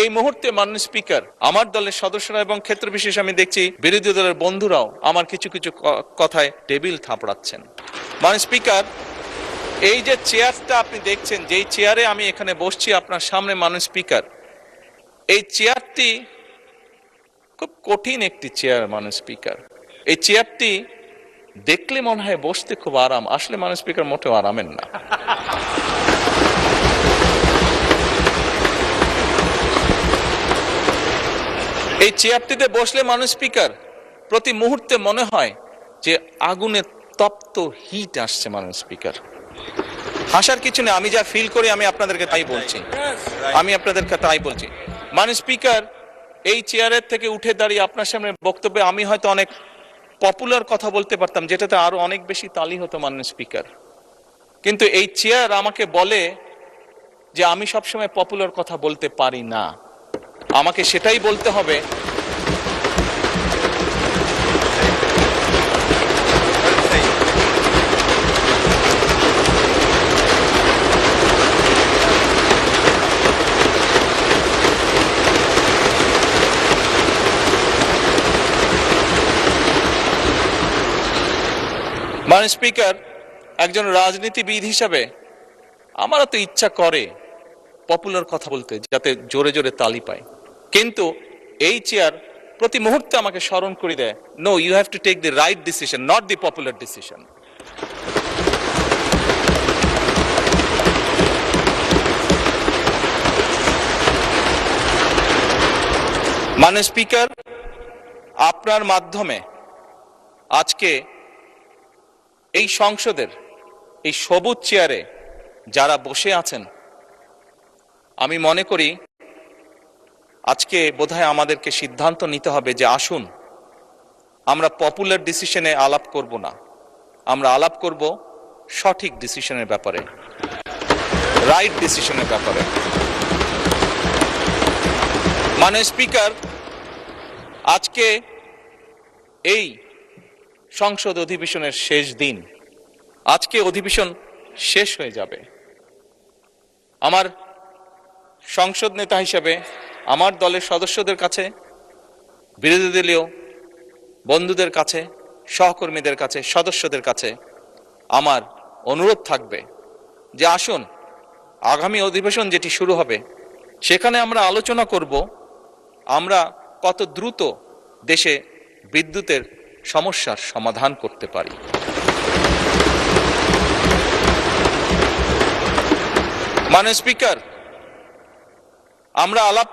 এই মুহূর্তে মাননীয় স্পিকার, আমার দলের সদস্যরা এবং ক্ষেত্র বিশেষ আমি দেখছি বিরোধী দলের বন্ধুরাও আমার কিছু কিছু কথায় টেবিল থাপড়াচ্ছেন। মাননীয় স্পিকার, এই যে চেয়ারটা আপনি দেখছেন, যেই চেয়ারে আমি এখানে বসছি আপনার সামনে মাননীয় স্পিকার, এই চেয়ারটি খুব কঠিন একটি চেয়ার মাননীয় স্পিকার। এই চেয়ারটি দেখলে মনে হয় বসতে খুব আরাম, আসলে মাননীয় স্পিকার মোটেও আরামের না। এই চেয়ারটিতে বসলে মাননীয় স্পিকার প্রতি মুহূর্তে মনে হয় যে আগুনে তপ্ত হিট আসছে মাননীয় স্পিকার। হাসার কিছু নেই, আমি যা ফিল করি আমি আপনাদেরকে তাই বলছি, মাননীয় স্পিকার, এই চেয়ারের থেকে উঠে দাঁড়িয়ে আপনার সামনে বক্তব্যে আমি হয়তো অনেক পপুলার কথা বলতে পারতাম, যেটাতে আরো অনেক বেশি তালি হতো মাননীয় স্পিকার, কিন্তু এই চেয়ার আমাকে বলে যে আমি সবসময় পপুলার কথা বলতে পারি না, আমাকে সেটাই বলতে হবে মাননীয় স্পিকার, একজন রাজনীতিবিদ হিসাবে আমারও তো ইচ্ছা করে পপুলার কথা বলতে, যাতে জোরে জোরে তালি পায়, কিন্তু এই চেয়ার প্রতি মুহূর্তে আমাকে স্মরণ করে দেয়, no, you have to take the right decision, not the popular decision. মাননীয় স্পিকার, আপনার মাধ্যমে আজকে এই সংসদের এই সবুজ চেয়ারে যারা বসে আছেন, আমি মনে করি আজকে বোধহয় আমাদেরকে সিদ্ধান্ত নিতে হবে যে আসুন আমরা পপুলার ডিসিশনে আলাপ করব না, আমরা আলাপ করব সঠিক ডিসিশনের ব্যাপারে, রাইট ডিসিশনের ব্যাপারে। মাননীয় স্পিকার, আজকে এই সংসদ অধিবেশনের শেষ দিন, আজকে অধিবেশন শেষ হয়ে যাবে। আমার সংসদ নেতা হিসেবে আমার দলের সদস্যদের কাছে, বিরোধী দলীয় বন্ধুদের কাছে, সহকর্মীদের কাছে, সদস্যদের কাছে আমার অনুরোধ থাকবে যে আসুন আগামী অধিবেশন যেটি শুরু হবে সেখানে আমরা আলোচনা করব আমরা কত দ্রুত দেশে বিদ্যুতের সমস্যার সমাধান করতে পারি। মাননীয় স্পিকার, আমরা আলাপ